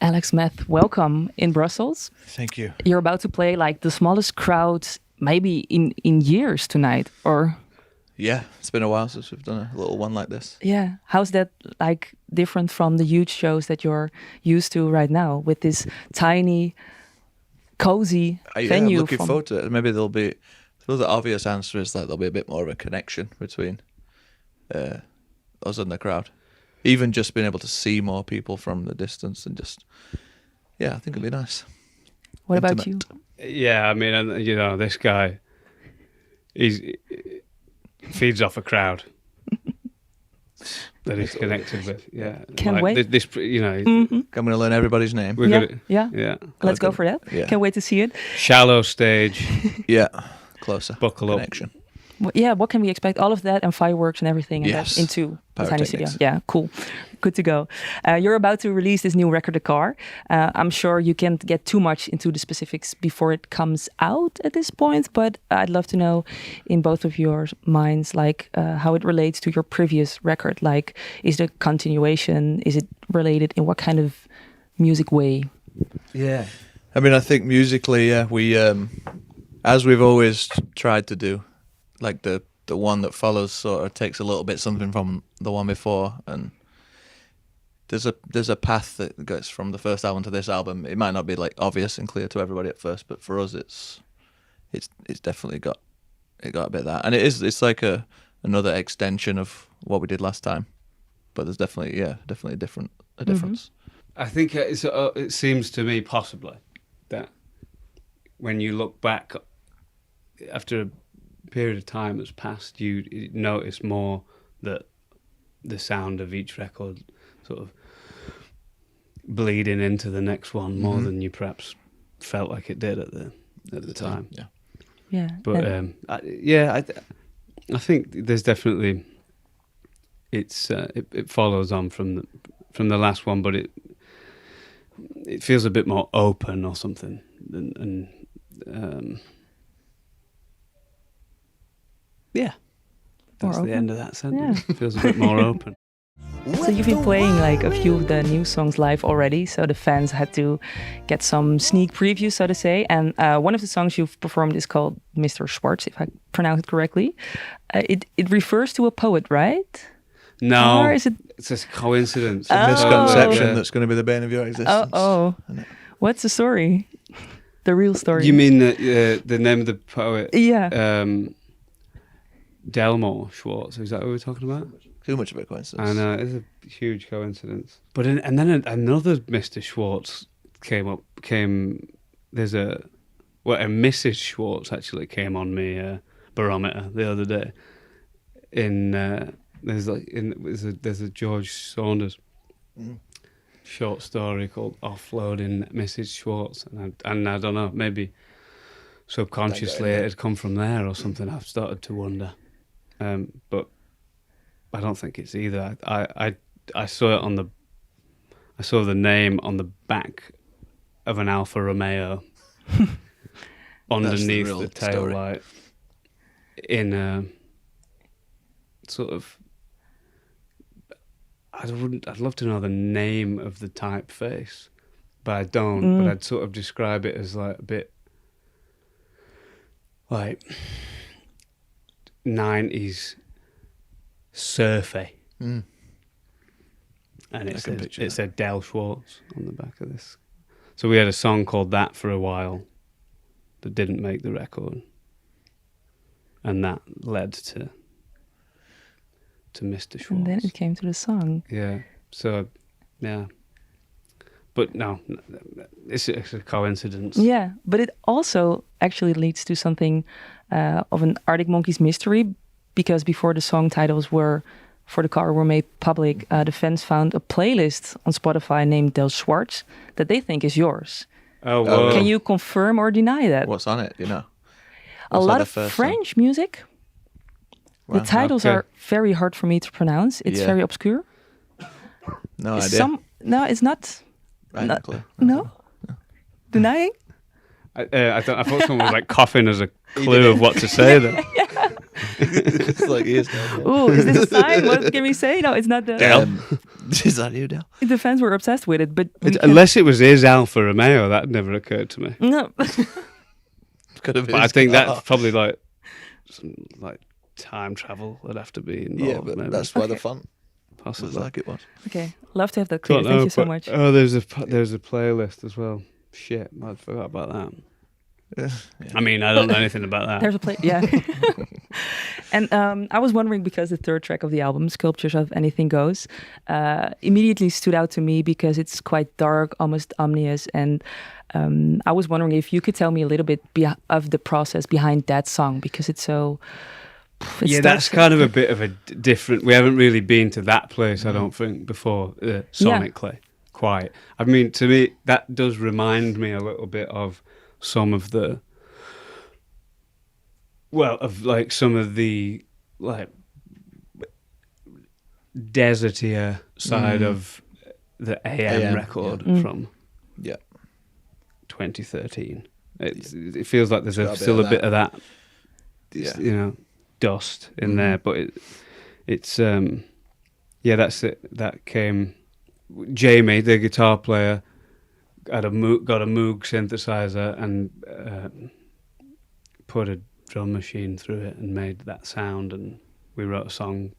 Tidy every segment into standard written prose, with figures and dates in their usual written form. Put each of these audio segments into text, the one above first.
Alex Meth, welcome in Brussels. Thank you. You're about to play like the smallest crowd maybe in years tonight, or? Yeah, it's been a while since we've done a little one like this. Yeah. How's that like different from the huge shows that you're used to right now with this tiny, cozy venue? I'm looking forward to it. Maybe there'll be, I suppose the obvious answer is that there'll be a bit more of a connection between us and the crowd. Even just being able to see more people from the distance and just, yeah, I think it'll be nice. What about you? Yeah, I mean, you know, this guy, he feeds off a crowd that he's connected with. Yeah, Can't wait. This, you know, I'm going to learn everybody's name. Yeah. Let's go for that. Yeah. Can't wait to see it. Shallow stage. Yeah, closer. Buckle connection. up. Yeah, what can we expect? All of that and fireworks and everything and yes. that into the tiny studio. Pyrotechnics. Yeah, cool. Good to go. You're about to release this new record, The Car. I'm sure you can't get too much into the specifics before it comes out at this point, but I'd love to know in both of your minds, like how it relates to your previous record. Like, is it a continuation? Is it related in what kind of music way? Yeah. I mean, I think musically, yeah, we, as we've always tried to do, like the one that follows sort of takes a little bit something from the one before, and there's a path that goes from the first album to this album. It might not be like obvious and clear to everybody at first, but for us it's definitely got a bit of that, and it's like another extension of what we did last time, but there's definitely a difference. I think it seems to me possibly that when you look back after a period of time has passed, you notice more that the sound of each record sort of bleeding into the next one more than you perhaps felt like it did at the time. Yeah. But I think there's definitely it follows on from the last one, but it feels a bit more open or something, and yeah, that's the end of that sentence. Yeah. Feels a bit more open. So you've been playing like a few of the new songs live already, so the fans had to get some sneak previews, so to say. And one of the songs you've performed is called Mr. Schwartz, if I pronounce it correctly. It refers to a poet, right? No, or is it? It's a coincidence. A misconception that's going to be the bane of your existence. Oh. What's the story? The real story. You mean the name of the poet? Yeah. Delmore Schwartz, is that what we're talking about? Too much of a coincidence. I know, it's a huge coincidence. But and then another Mr. Schwartz there's a Mrs. Schwartz actually came on me barometer the other day. There's a George Saunders short story called Offloading Mrs. Schwartz, and I don't know, maybe subconsciously it had come from there or something. I've started to wonder. But I don't think it's either. I saw it I saw the name on the back of an Alfa Romeo underneath the tail light in a sort of. I'd love to know the name of the typeface, but I don't. But I'd sort of describe it as like a bit like 90s surfy. And it said Del Schwartz on the back of this. So we had a song called that for a while that didn't make the record, and that led to Mr. Schwartz. And then it came to the song. Yeah. So, yeah. But no, it's a coincidence. Yeah, but it also actually leads to something of an Arctic Monkeys mystery, because before the song titles for The Car were made public, the fans found a playlist on Spotify named Del Schwartz that they think is yours. Oh, whoa. Can you confirm or deny that? What's on it, you know? A lot of French music. Wow. The titles are very hard for me to pronounce. It's very obscure. No idea. No, it's not. Right, clue. No? Denying? I thought someone was like coughing as a clue of what to say there. It's like he is now. Ooh, is this a sign? What can we say? No, it's not the. Is that you, Dale? The fans were obsessed with it, but we can't- Unless it was his Alfa Romeo, that never occurred to me. no. Could have been. But I his think car. that's probably like some like time travel would have to be involved. Yeah, but maybe. that's why the Okay. font was Possibly. like it was. Okay, love to have that clear. Don't Thank know, you so but- much. Oh, there's a playlist as well. Shit, I forgot about that. Yeah. I mean, I don't know anything about that. There's a play, yeah. And I was wondering because the third track of the album, "Sculptures of Anything Goes," immediately stood out to me because it's quite dark, almost ominous. And I was wondering if you could tell me a little bit of the process behind that song because it's so. It Yeah, starts- that's kind of a bit of a different. We haven't really been to that place, I don't think, before sonically. Quite. I mean, to me, that does remind me a little bit of some of the. Well, of like some of the like desertier side of the AM record from Yeah. 2013. It feels like there's Got a bit still of a bit of that, Yeah. you know, dust in there. But it's yeah, that's it. That came. Jamie, the guitar player, got a Moog synthesizer and put a drum machine through it and made that sound, and we wrote a song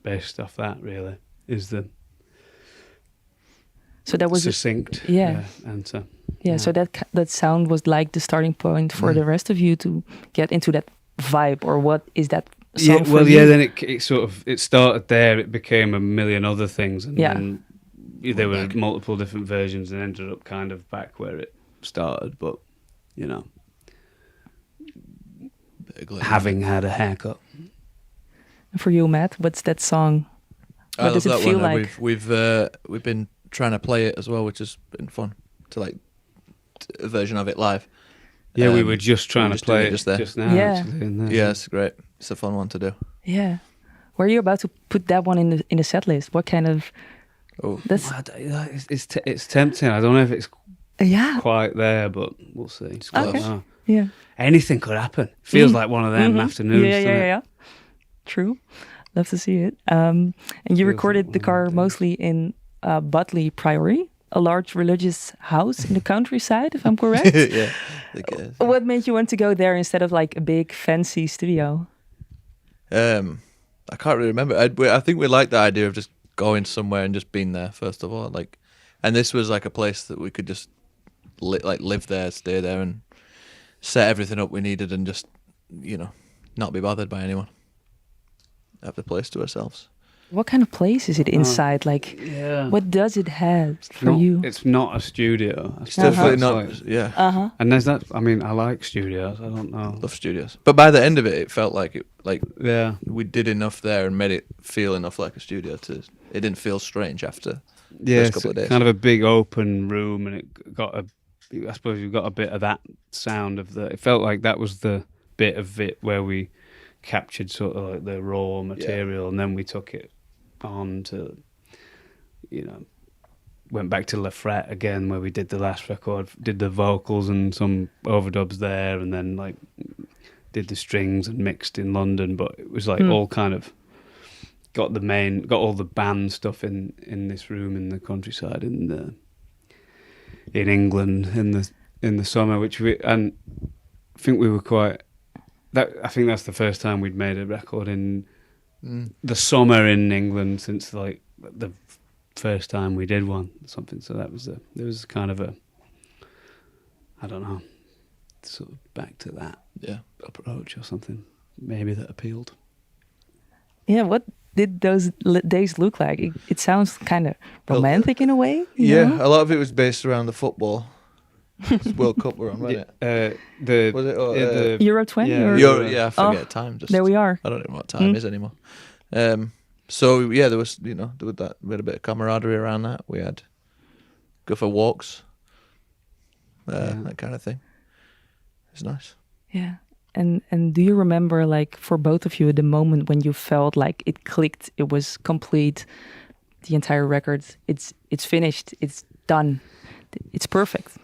based off that. Really, is the So that was succinct answer. Yeah, so that sound was like the starting point for the rest of you to get into that vibe, or what is that song for you? Then it sort of it started there. It became a million other things, and then there were multiple different versions, and ended up kind of back where it started. But you know, having had a haircut. For you, Matt, what's that song? What does it feel like? We've been trying to play it as well, which has been fun to like a version of it live. Yeah, we were just trying to play doing it just there. just now. Yeah. Actually, in there. Yeah, it's great. It's a fun one to do. Yeah. Were you about to put that one in the set list? What kind of? Oh, That's It's tempting. I don't know if it's yeah. quite there, but we'll see. It's close. Okay. Oh. Yeah. Anything could happen. Feels like one of them afternoons. Yeah, doesn't it? yeah. True. Love to see it. And you Feels recorded like the one of car them mostly in Butley Priory, a large religious house in the countryside, if I'm correct. yeah. I guess. What made you want to go there instead of like a big fancy studio? I can't really remember. I think we liked the idea of just going somewhere and just being there first of all. Like, and this was like a place that we could just live there, stay there, and set everything up we needed, and just not be bothered by anyone. Have the place to ourselves. What kind of place is it inside? Like, Yeah. what does it have for you? It's not a studio. It's definitely not. Like, Yeah, and there's that. I mean, I like studios. I don't know. love studios. But by the end of it, it felt like Yeah. we did enough there and made it feel enough like a studio to. It didn't feel strange after. Yeah, first it's couple of days. kind of a big open room, and it got I suppose you got a bit of that sound of the. It felt like that was the bit of it where we captured sort of like the raw material, and then we took it on to, went back to La Frette again, where we did the last record, did the vocals and some overdubs there, and then like did the strings and mixed in London. But it was like all kind of got all the band stuff in this room in the countryside in England in the summer, which I think we were quite. I think that's the first time we'd made a record in the summer in England since like the first time we did one or something. So there was kind of a, I don't know, sort of back to that approach or something maybe that appealed. Yeah, what did those days look like? It sounds kind of romantic in a way. you know? A lot of it was based around the football. It's World Cup we're on, wasn't it? Was it? the Euro 20? Yeah. or? I forget time. Just There we are. I don't know what time is anymore. So yeah, there was there was that. We had a bit of camaraderie around that. We had go for walks, that kind of thing. It's nice. Yeah. And do you remember, like, for both of you, the moment when you felt like it clicked, it was complete, the entire record, it's finished, it's done, it's perfect?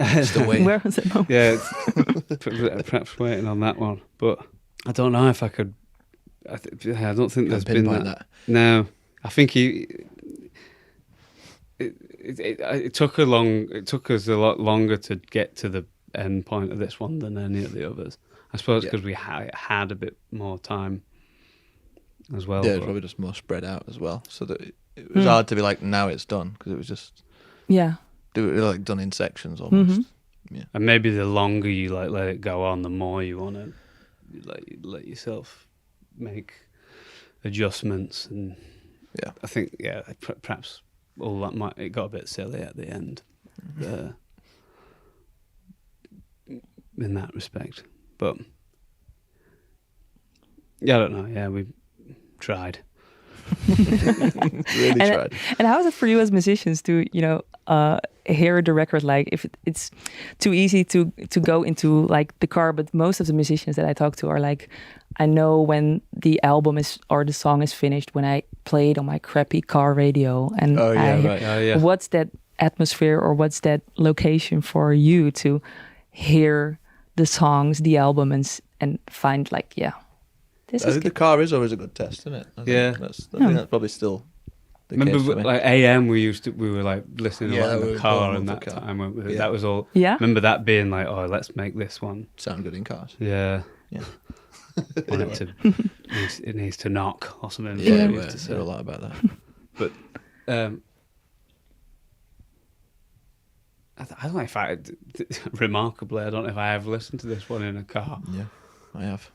It's the way. Where was that moment? Yeah, it's perhaps waiting on that one, but I don't know if I could. I don't think there's been that. No, I think it took us a lot longer to get to the end point of this one than any of the others. I suppose because we had a bit more time as well. Yeah, it's probably just more spread out as well, so that it was hard to be like, now it's done, because it was just like done in sections almost. Yeah, and maybe the longer you like let it go on, the more you want to let yourself make adjustments, and I think perhaps all that it got a bit silly at the end, in that respect. But I don't know. Yeah, we tried. Really tried. And how is it for you as musicians to hear the record? Like, if it's too easy to go into like the car, but most of the musicians that I talk to are like, I know when the album is or the song is finished when I play it on my crappy car radio. And what's that atmosphere or what's that location for you to hear the songs, the album, and find like, this is good. The car is always a good test, isn't it? I think that's probably still the case for me. Like AM, we were like listening a lot in the car, and that time that was all. Yeah. Remember that being like, oh, let's make this one sound good in cars. Yeah. Want it needs to knock or something. Yeah, we said a lot about that. But I don't know if remarkably, I don't know if I ever listened to this one in a car. Yeah, I have.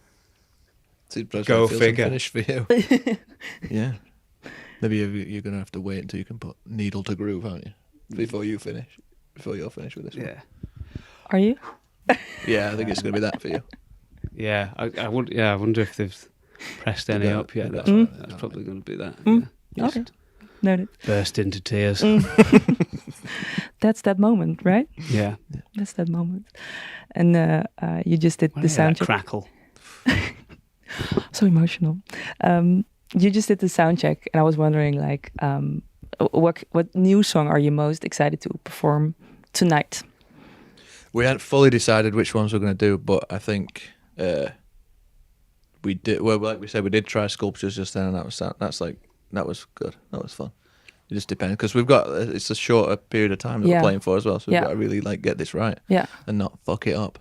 Go figure. Finish for you. Yeah. Maybe you're going to have to wait until you can put needle to groove, aren't you? Before you're finished with this one. Yeah. Are you? Yeah, I think it's going to be that for you. Yeah, I wonder if they've pressed any up yet. That's probably going to be that. Yeah. Okay. Noted. Burst into tears. That's that moment, right? Yeah. That's that moment. And you just did the sound check. Crackle. So emotional. You just did the sound check, and I was wondering, like, what new song are you most excited to perform tonight? We hadn't fully decided which ones we're going to do, but I think we did. Well, like we said, we did try Sculptures just then, and that was good. That was fun. It just depends, because it's a shorter period of time that we're playing for as well, so we've got to really like get this right, and not fuck it up.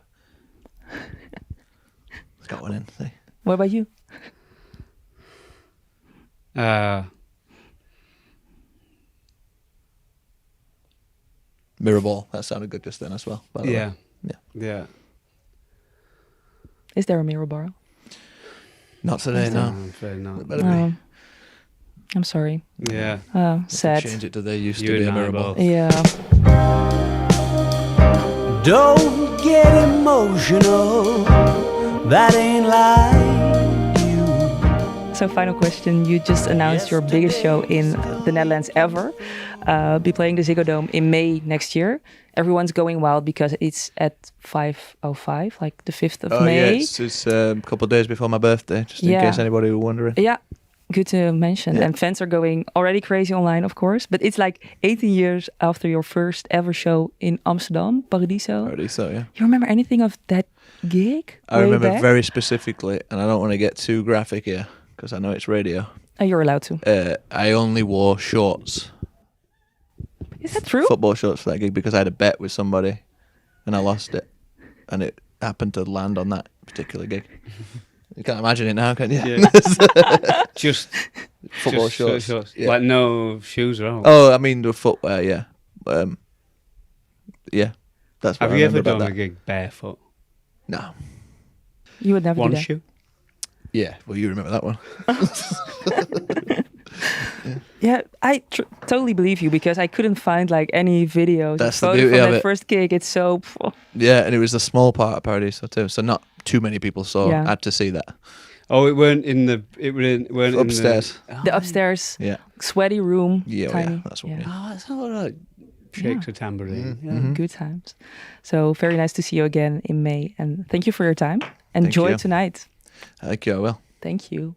Let's got one in. See? What about you? Mirror Ball. That sounded good just then as well. By the way. Yeah. Is there a mirror ball? Not today, no. I'm afraid not. It better be. I'm sorry. Yeah. Sad. Change it to there used to be a mirror ball. Yeah. Don't get emotional. That ain't like you. So, final question. You just announced your biggest show in the Netherlands ever. Be playing the Ziggo Dome in May next year. Everyone's going wild because it's at 5:05, like the 5th of May. Yeah, it's a couple of days before my birthday, just in case anybody were wondering. Yeah, good to mention. And fans are going already crazy online, of course. But it's like 18 years after your first ever show in Amsterdam, Paradiso. Paradiso, yeah. You remember anything of that gig? I remember very specifically, and I don't want to get too graphic here, because I know it's radio. You're allowed to. I only wore shorts. Is that true? Football shorts for that gig, because I had a bet with somebody and I lost it, and it happened to land on that particular gig. You can't imagine it now, can you? Yeah. Just football shorts. Yeah. Like no shoes at all. Oh, I mean the footwear, yeah. Yeah. That's what Have I you remember ever about done that. a gig barefoot? No. You would never One do that. shoe? Yeah, well, you remember that one. Yeah, I totally believe you, because I couldn't find like any videos. That's the photo beauty from of that it. first gig. It's so. Yeah, and it was a small part of Paradiso too, so not too many people had to see that. Oh, it weren't in the. It weren't Upstairs. In The upstairs, Yeah. sweaty room, Yeah, tiny. that's what. Yeah. Oh, that's all right. Shakes a tambourine. Mm-hmm. Good times. So very nice to see you again in May, and thank you for your time. Enjoy you. tonight. Thank you. I will. Thank you.